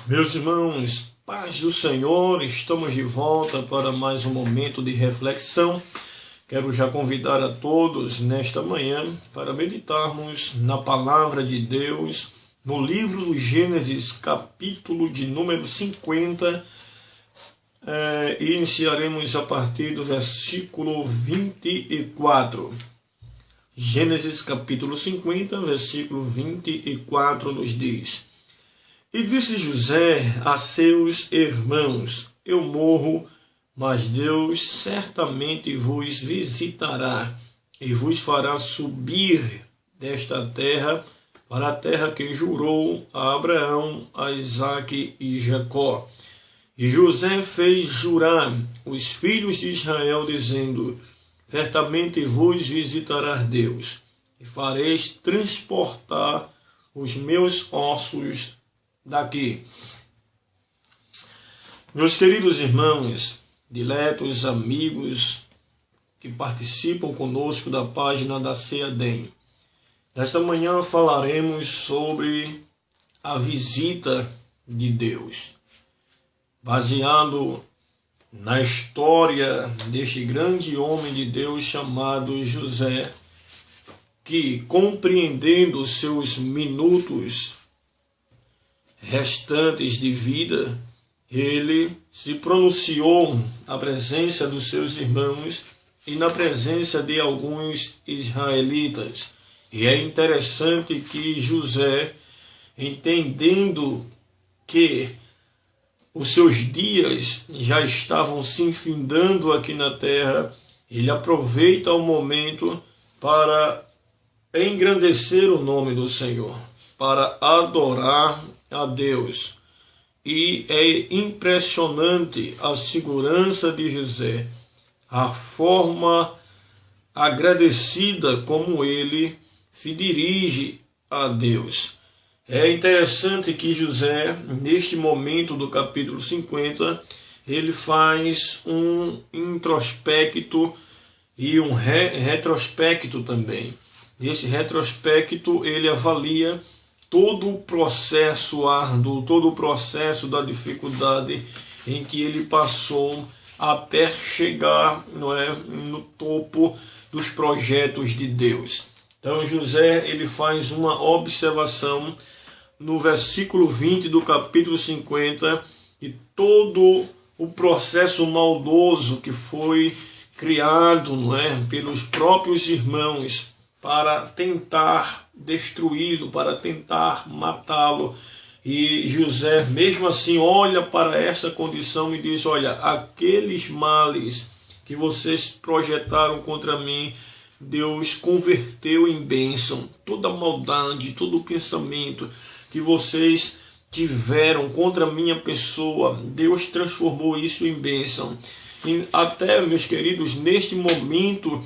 Meus irmãos, paz do Senhor, estamos de volta para mais um momento de reflexão. Quero já convidar a todos nesta manhã para meditarmos na palavra de Deus, no livro do Gênesis, capítulo de número 50, e iniciaremos a partir do versículo 24. Gênesis capítulo 50, versículo 24 nos diz: E disse José a seus irmãos: Eu morro, mas Deus certamente vos visitará e vos fará subir desta terra para a terra que jurou a Abraão, a Isaque e Jacó. E José fez jurar os filhos de Israel, dizendo: Certamente vos visitará Deus, e fareis transportar os meus ossos daqui. Meus queridos irmãos, diletos amigos que participam conosco da página da CEADEM, nesta manhã falaremos sobre a visita de Deus, baseado na história deste grande homem de Deus chamado José, que, compreendendo seus minutos restantes de vida, ele se pronunciou à presença dos seus irmãos e na presença de alguns israelitas. E é interessante que José, entendendo que os seus dias já estavam se findando aqui na terra, ele aproveita o momento para engrandecer o nome do Senhor, para adorar a Deus. E é impressionante a segurança de José, a forma agradecida como ele se dirige a Deus. É interessante que José, neste momento do capítulo 50, ele faz um introspecto e um retrospecto também. Nesse retrospecto ele avalia todo o processo árduo, todo o processo da dificuldade em que ele passou até chegar, no topo dos projetos de Deus. Então José, ele faz uma observação no versículo 20 do capítulo 50, e todo o processo maldoso que foi criado, pelos próprios irmãos para tentar destruí-lo, para tentar matá-lo. E José, mesmo assim, olha para essa condição e diz: olha, aqueles males que vocês projetaram contra mim, Deus converteu em bênção. Toda maldade, todo pensamento que vocês tiveram contra a minha pessoa, Deus transformou isso em bênção. E até, meus queridos, neste momento,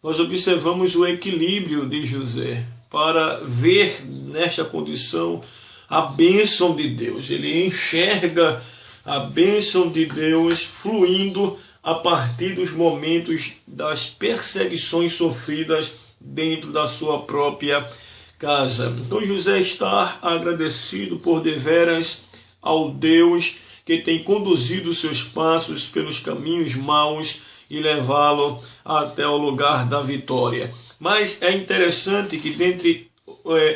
nós observamos o equilíbrio de José para ver nesta condição a bênção de Deus. Ele enxerga a bênção de Deus fluindo a partir dos momentos das perseguições sofridas dentro da sua própria casa. Então José está agradecido por deveras ao Deus que tem conduzido seus passos pelos caminhos maus e levá-lo até o lugar da vitória. Mas é interessante que dentre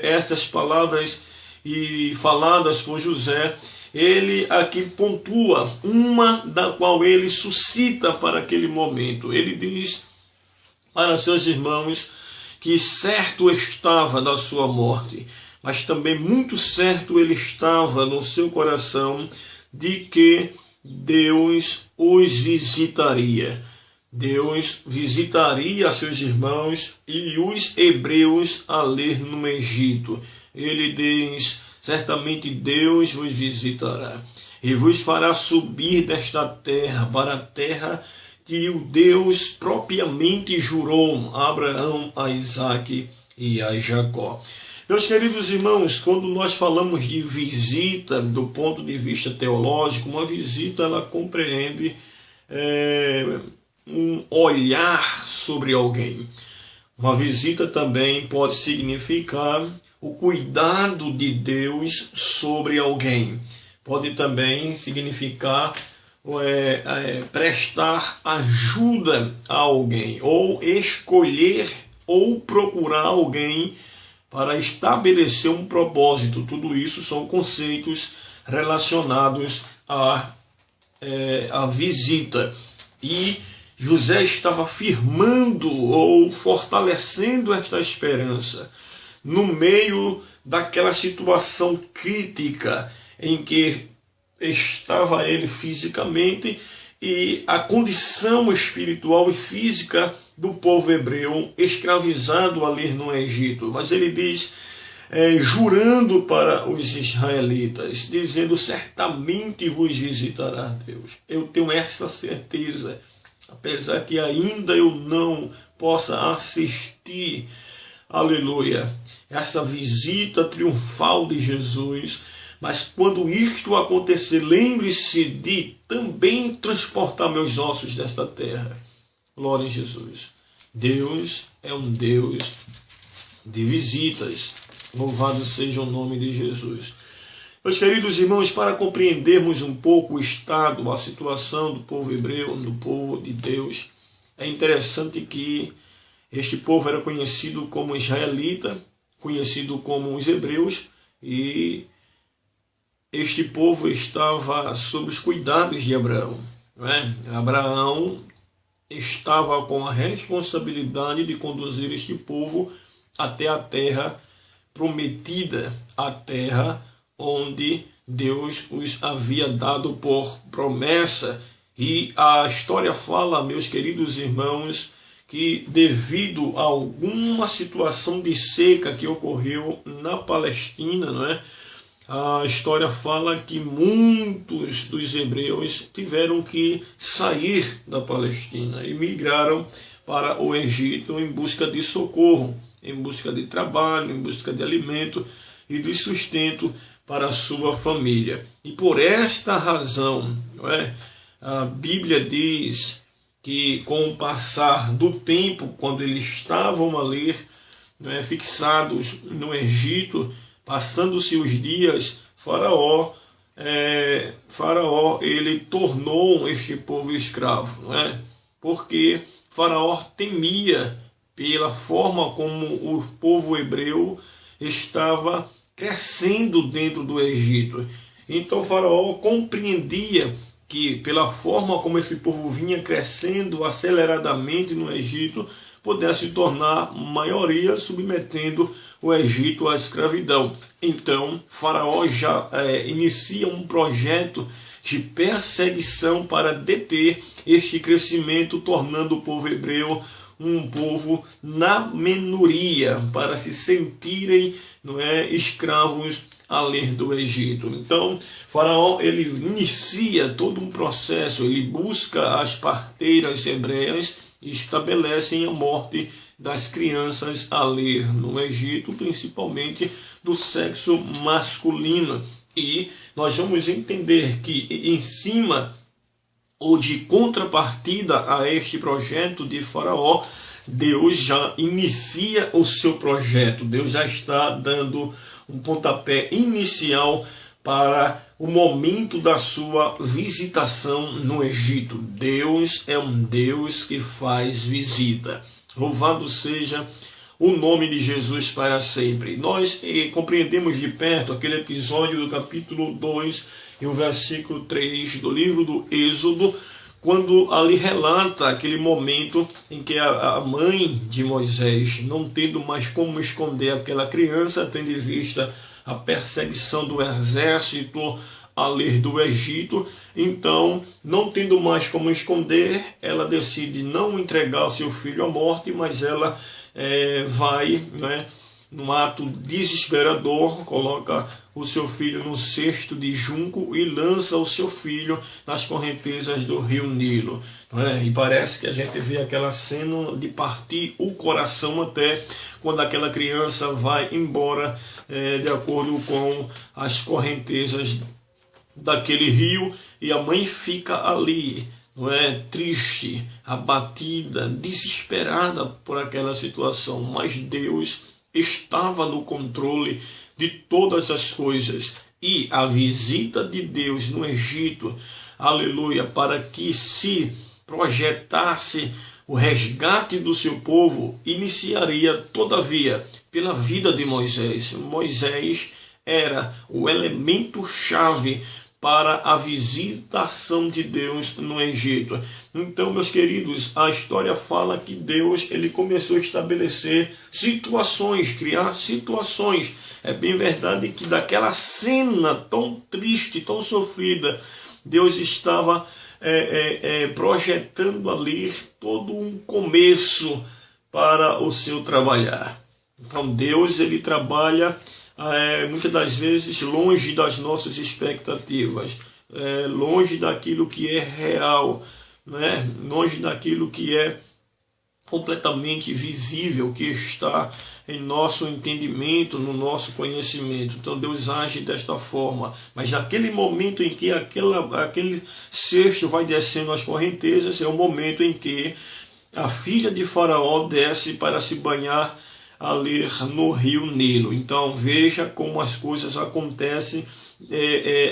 estas palavras e faladas por José, ele aqui pontua uma da qual ele suscita para aquele momento. Ele diz para seus irmãos que certo estava da sua morte, mas também muito certo ele estava no seu coração de que Deus os visitaria. Deus visitaria seus irmãos e os hebreus ali no Egito. Ele diz: certamente Deus vos visitará e vos fará subir desta terra para a terra que o Deus propriamente jurou a Abraão, a Isaque e a Jacó. Meus queridos irmãos, quando nós falamos de visita do ponto de vista teológico, uma visita ela compreende um olhar sobre alguém. Uma visita também pode significar o cuidado de Deus sobre alguém. Pode também significar prestar ajuda a alguém, ou escolher ou procurar alguém para estabelecer um propósito. Tudo isso são conceitos relacionados à visita. E José estava firmando ou fortalecendo esta esperança no meio daquela situação crítica em que estava ele fisicamente e a condição espiritual e física do povo hebreu escravizado ali no Egito. Mas ele diz, jurando para os israelitas, dizendo: certamente vos visitará Deus. Eu tenho essa certeza, apesar que ainda eu não possa assistir, aleluia, essa visita triunfal de Jesus, mas quando isto acontecer, lembre-se de também transportar meus ossos desta terra. Glória a Jesus. Deus é um Deus de visitas. Louvado seja o nome de Jesus. Meus queridos irmãos, para compreendermos um pouco o estado, a situação do povo hebreu, do povo de Deus, é interessante que este povo era conhecido como israelita, conhecido como os hebreus, e este povo estava sob os cuidados de Abraão. Não é? Abraão estava com a responsabilidade de conduzir este povo até a terra prometida, a terra onde Deus os havia dado por promessa. E a história fala, meus queridos irmãos, que devido a alguma situação de seca que ocorreu na Palestina, não é? A história fala que muitos dos hebreus tiveram que sair da Palestina e migraram para o Egito em busca de socorro, em busca de trabalho, em busca de alimento e de sustento para a sua família. E por esta razão, não é? A Bíblia diz que com o passar do tempo, quando eles estavam ali, não é, fixados no Egito, passando-se os dias, Faraó ele tornou este povo escravo, não é? Porque Faraó temia pela forma como o povo hebreu estava crescendo dentro do Egito. Então Faraó compreendia que pela forma como esse povo vinha crescendo aceleradamente no Egito, pudesse tornar maioria, submetendo o Egito à escravidão. Então, Faraó já inicia um projeto de perseguição para deter este crescimento, tornando o povo hebreu um povo na minoria, para se sentirem, não é, escravos ali do Egito. Então, Faraó ele inicia todo um processo, ele busca as parteiras hebreias e estabelecem a morte das crianças ali no Egito, principalmente do sexo masculino. E nós vamos entender que em cima ou de contrapartida a este projeto de Faraó, Deus já inicia o seu projeto. Deus já está dando um pontapé inicial para o momento da sua visitação no Egito. Deus é um Deus que faz visita. Louvado seja o nome de Jesus para sempre. Nós compreendemos de perto aquele episódio do capítulo 2 e o versículo 3 do livro do Êxodo, quando ali relata aquele momento em que a mãe de Moisés, não tendo mais como esconder aquela criança, tendo em vista a perseguição do exército ali do Egito, então, não tendo mais como esconder, ela decide não entregar o seu filho à morte, mas ela vai, né, num ato desesperador, coloca o seu filho no cesto de junco e lança o seu filho nas correntezas do rio Nilo. E parece que a gente vê aquela cena de partir o coração até quando aquela criança vai embora de acordo com as correntezas daquele rio, e a mãe fica ali, não é, triste, abatida, desesperada por aquela situação. Mas Deus estava no controle de todas as coisas. E a visita de Deus no Egito, aleluia, para que se projetasse o resgate do seu povo, iniciaria, todavia, pela vida de Moisés. Moisés era o elemento-chave para a visitação de Deus no Egito. Então, meus queridos, a história fala que Deus ele começou a estabelecer situações, criar situações. É bem verdade que daquela cena tão triste, tão sofrida, Deus estava projetando ali todo um começo para o seu trabalhar. Então Deus ele trabalha muitas das vezes longe das nossas expectativas, longe daquilo que é real, né? Longe daquilo que é completamente visível, que está em nosso entendimento, no nosso conhecimento. Então Deus age desta forma. Mas naquele momento em que aquele cesto vai descendo as correntezas, é o momento em que a filha de Faraó desce para se banhar ali no rio Nilo. Então veja como as coisas acontecem,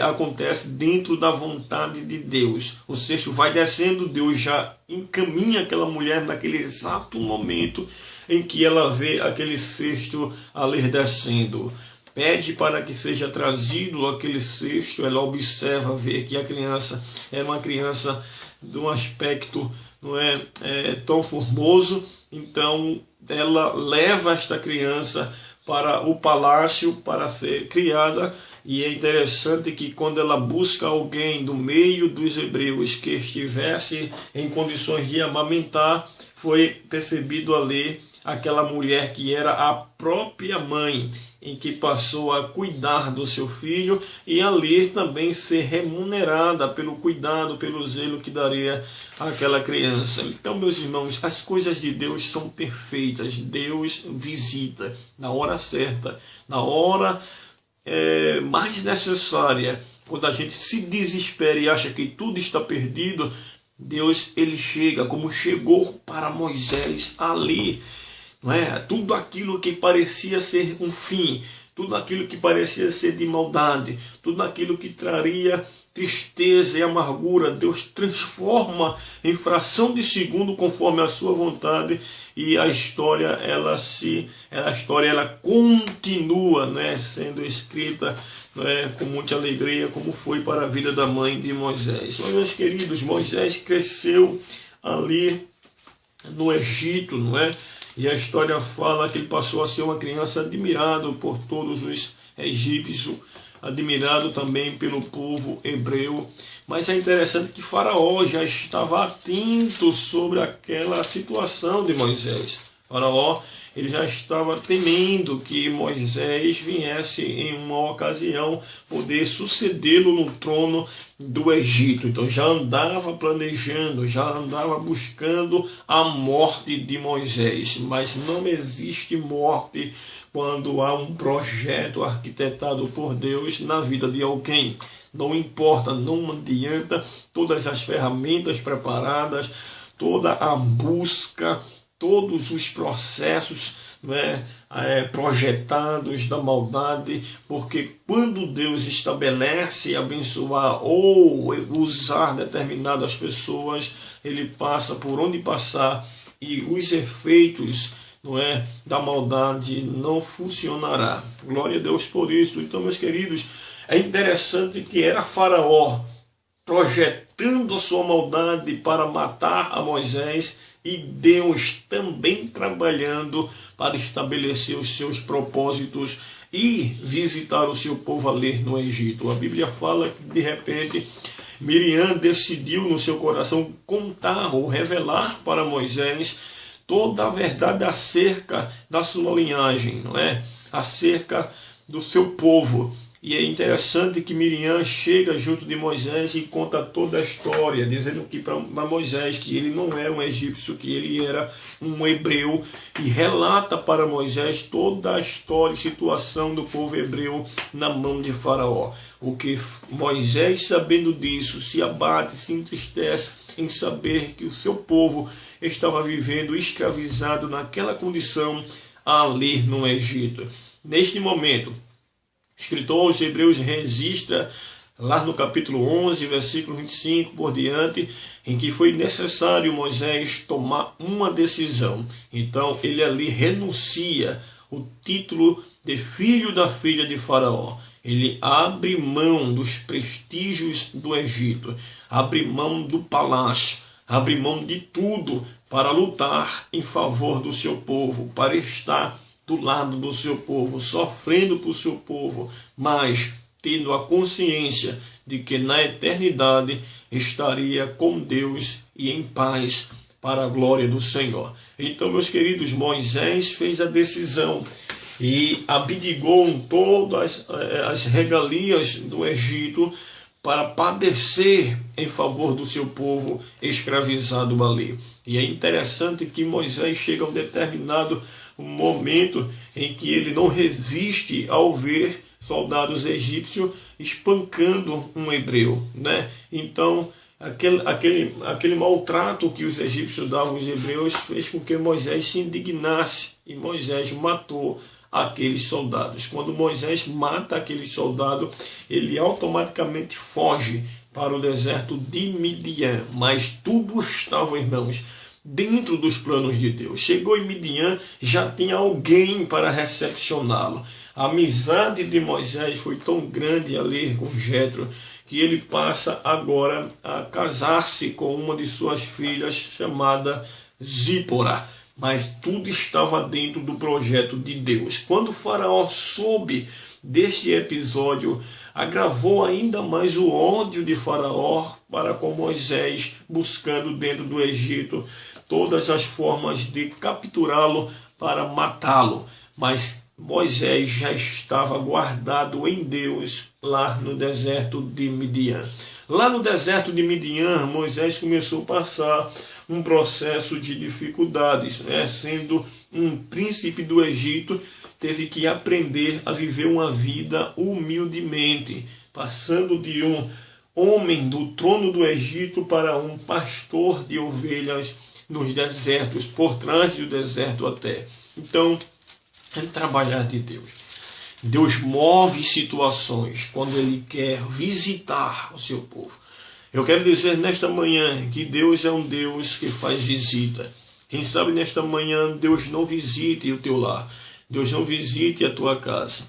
acontece dentro da vontade de Deus. O cesto vai descendo, Deus já encaminha aquela mulher naquele exato momento em que ela vê aquele cesto ali descendo. Pede para que seja trazido aquele cesto, ela observa, vê que a criança é uma criança de um aspecto não é tão formoso, então ela leva esta criança para o palácio para ser criada. E é interessante que quando ela busca alguém do meio dos hebreus que estivesse em condições de amamentar, foi percebido ali aquela mulher que era a própria mãe, em que passou a cuidar do seu filho e ali também ser remunerada pelo cuidado, pelo zelo que daria àquela criança. Então, meus irmãos, as coisas de Deus são perfeitas. Deus visita na hora certa, na hora mais necessária. Quando a gente se desespera e acha que tudo está perdido, Deus ele chega, como chegou para Moisés ali. Não é? Tudo aquilo que parecia ser um fim, tudo aquilo que parecia ser de maldade, tudo aquilo que traria tristeza e amargura, Deus transforma em fração de segundo conforme a sua vontade, e a história ela continua, né, sendo escrita com muita alegria, como foi para a vida da mãe de Moisés. Mas, meus queridos, Moisés cresceu ali no Egito, não é? E a história fala que ele passou a ser uma criança admirado por todos os egípcios, admirado também pelo povo hebreu. Mas é interessante que Faraó já estava atento sobre aquela situação de Moisés. Faraó ele já estava temendo que Moisés viesse em uma ocasião poder sucedê-lo no trono do Egito. Então já andava planejando, já andava buscando a morte de Moisés. Mas não existe morte quando há um projeto arquitetado por Deus na vida de alguém. Não importa, não adianta todas as ferramentas preparadas, toda a busca, todos os processos projetados da maldade, porque quando Deus estabelece abençoar ou usar determinadas pessoas, ele passa por onde passar e os efeitos da maldade não funcionará. Glória a Deus por isso. Então, meus queridos, é interessante que era Faraó projetando a sua maldade para matar a Moisés e Deus também trabalhando para estabelecer os seus propósitos e visitar o seu povo ali no Egito. A Bíblia fala que de repente Miriam decidiu no seu coração contar ou revelar para Moisés toda a verdade acerca da sua linhagem, não é? Acerca do seu povo. E é interessante que Miriam chega junto de Moisés e conta toda a história, dizendo que para Moisés que ele não era um egípcio, que ele era um hebreu, e relata para Moisés toda a história e situação do povo hebreu na mão de Faraó. O que Moisés, sabendo disso, se abate, se entristece em saber que o seu povo estava vivendo escravizado naquela condição ali no Egito. Neste momento, o escritor aos Hebreus registra lá no capítulo 11, versículo 25 por diante, em que foi necessário Moisés tomar uma decisão. Então ele ali renuncia o título de filho da filha de Faraó. Ele abre mão dos prestígios do Egito, abre mão do palácio, abre mão de tudo para lutar em favor do seu povo, para estar do lado do seu povo, sofrendo por seu povo, mas tendo a consciência de que na eternidade estaria com Deus e em paz para a glória do Senhor. Então, meus queridos, Moisés fez a decisão e abdicou todas as regalias do Egito para padecer em favor do seu povo escravizado ali. E é interessante que Moisés chega a um determinado momento em que ele não resiste ao ver soldados egípcios espancando um hebreu, né? Então, aquele maltrato que os egípcios davam aos hebreus fez com que Moisés se indignasse, e Moisés matou aqueles soldados. Quando Moisés mata aquele soldado, ele automaticamente foge para o deserto de Midian. Mas tudo estava, irmãos, dentro dos planos de Deus. Chegou em Midian, já tinha alguém para recepcioná-lo. A amizade de Moisés foi tão grande ali com Jetro, que ele passa agora a casar-se com uma de suas filhas, chamada Zípora. Mas tudo estava dentro do projeto de Deus. Quando o Faraó soube deste episódio, agravou ainda mais o ódio de Faraó para com Moisés, buscando dentro do Egito todas as formas de capturá-lo para matá-lo. Mas Moisés já estava guardado em Deus lá no deserto de Midian. Lá no deserto de Midian, Moisés começou a passar um processo de dificuldades, né? Sendo um príncipe do Egito, teve que aprender a viver uma vida humildemente, passando de um homem do trono do Egito para um pastor de ovelhas nos desertos, por trás do deserto até. Então, é trabalhar de Deus. Deus move situações quando Ele quer visitar o seu povo. Eu quero dizer nesta manhã que Deus é um Deus que faz visita. Quem sabe nesta manhã Deus não visite o teu lar. Deus não visite a tua casa.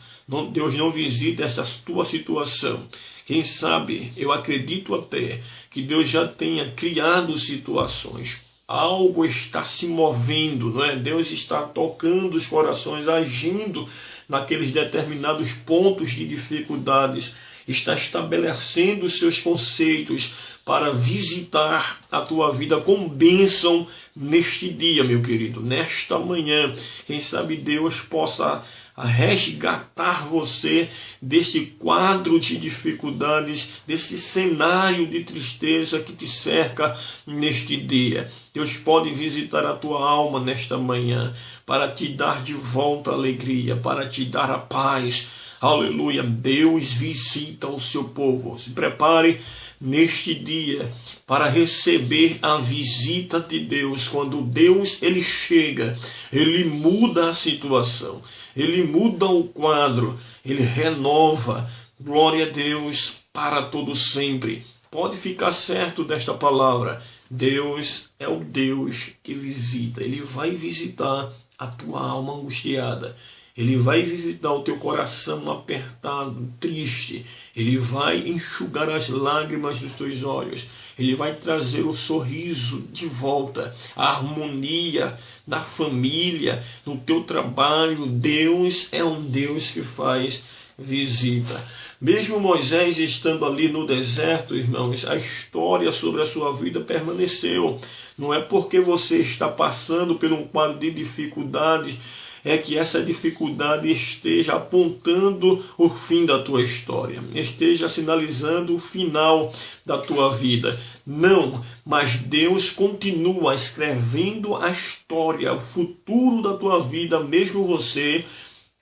Deus não visite essa tua situação. Quem sabe, eu acredito até que Deus já tenha criado situações. Algo está se movendo, não é? Deus está tocando os corações, agindo naqueles determinados pontos de dificuldades, está estabelecendo os seus conceitos para visitar a tua vida com bênção neste dia, meu querido, nesta manhã. Quem sabe Deus possa resgatar você desse quadro de dificuldades, desse cenário de tristeza que te cerca neste dia. Deus pode visitar a tua alma nesta manhã para te dar de volta a alegria, para te dar a paz. Aleluia! Deus visita o seu povo. Se prepare neste dia para receber a visita de Deus. Quando Deus ele chega, ele muda a situação, ele muda o quadro, ele renova. Glória a Deus para todo sempre. Pode ficar certo desta palavra. Deus é o Deus que visita. Ele vai visitar a tua alma angustiada. Ele vai visitar o teu coração apertado, triste. Ele vai enxugar as lágrimas dos teus olhos. Ele vai trazer o sorriso de volta, a harmonia na família, no teu trabalho. Deus é um Deus que faz visita. Mesmo Moisés estando ali no deserto, irmãos, a história sobre a sua vida permaneceu. Não é porque você está passando por um quadro de dificuldades é que essa dificuldade esteja apontando o fim da tua história, esteja sinalizando o final da tua vida. Não, mas Deus continua escrevendo a história, o futuro da tua vida, mesmo você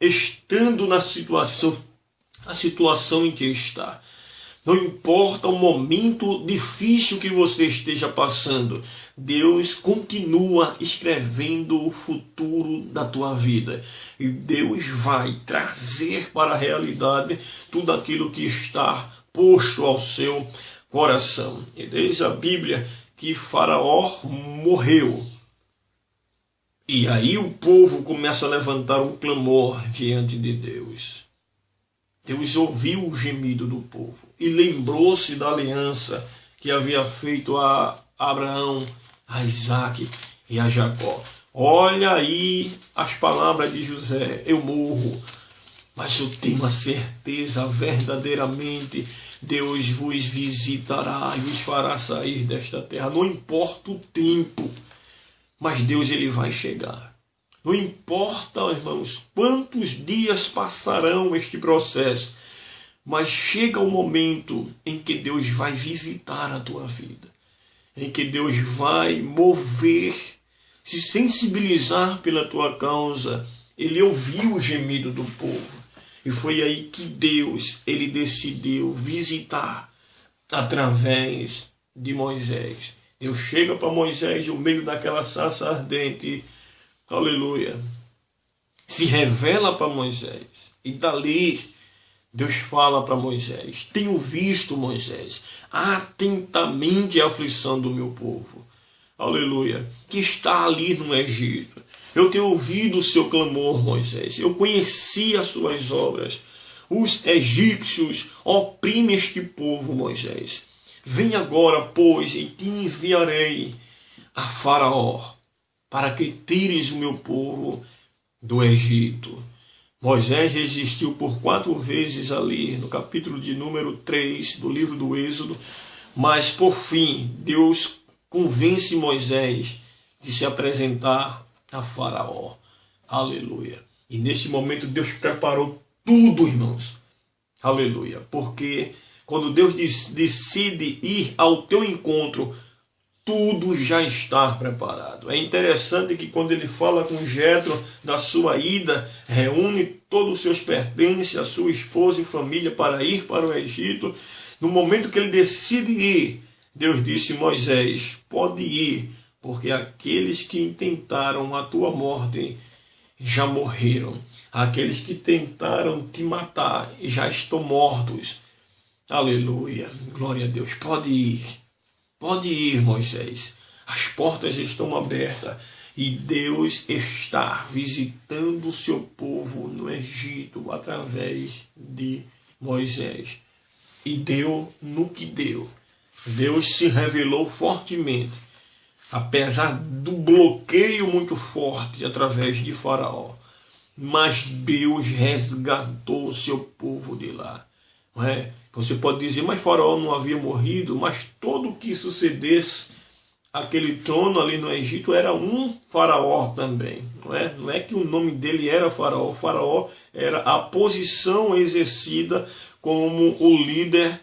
estando na situação, a situação em que está. Não importa o momento difícil que você esteja passando, Deus continua escrevendo o futuro da tua vida. E Deus vai trazer para a realidade tudo aquilo que está posto ao seu coração. E diz a Bíblia que Faraó morreu. E aí o povo começa a levantar um clamor diante de Deus. Deus ouviu o gemido do povo e lembrou-se da aliança que havia feito a Abraão, a Isaac e a Jacó. Olha aí as palavras de José: eu morro, mas eu tenho a certeza, verdadeiramente, Deus vos visitará e vos fará sair desta terra. Não importa o tempo, mas Deus ele vai chegar. Não importa, irmãos, quantos dias passarão este processo, mas chega o momento em que Deus vai visitar a tua vida, em que Deus vai mover, se sensibilizar pela tua causa. Ele ouviu o gemido do povo e foi aí que Deus ele decidiu visitar através de Moisés. Deus chega para Moisés no meio daquela sarça ardente. Aleluia. Se revela para Moisés. E dali Deus fala para Moisés: tenho visto, Moisés, atentamente a aflição do meu povo. Aleluia. Que está ali no Egito. Eu tenho ouvido o seu clamor, Moisés. Eu conheci as suas obras. Os egípcios oprimem este povo, Moisés. Vem agora, pois, e te enviarei a Faraó, para que tires o meu povo do Egito. Moisés resistiu por 4 vezes ali, no capítulo de número 3 do livro do Êxodo, mas por fim, Deus convence Moisés de se apresentar a Faraó. Aleluia. E neste momento Deus preparou tudo, irmãos. Aleluia. Porque quando Deus decide ir ao teu encontro, tudo já está preparado. É interessante que quando ele fala com Jetro da sua ida, reúne todos os seus pertences, a sua esposa e família para ir para o Egito. No momento que ele decide ir, Deus disse: Moisés, pode ir, porque aqueles que intentaram a tua morte já morreram. Aqueles que tentaram te matar já estão mortos. Aleluia. Glória a Deus. Pode ir. Pode ir, Moisés. As portas estão abertas e Deus está visitando o seu povo no Egito através de Moisés. E deu no que deu. Deus se revelou fortemente, apesar do bloqueio muito forte através de Faraó. Mas Deus resgatou o seu povo de lá. Não é? Você pode dizer: mas Faraó não havia morrido? Mas todo o que sucedesse, aquele trono ali no Egito era um faraó também. Não é que o nome dele era Faraó. Faraó era a posição exercida como o líder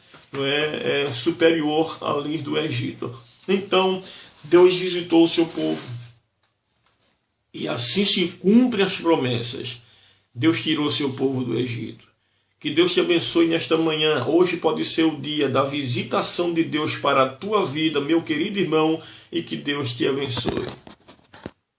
superior ali do Egito. Então, Deus visitou o seu povo. E assim se cumprem as promessas. Deus tirou o seu povo do Egito. Que Deus te abençoe nesta manhã. Hoje pode ser o dia da visitação de Deus para a tua vida, meu querido irmão, e que Deus te abençoe.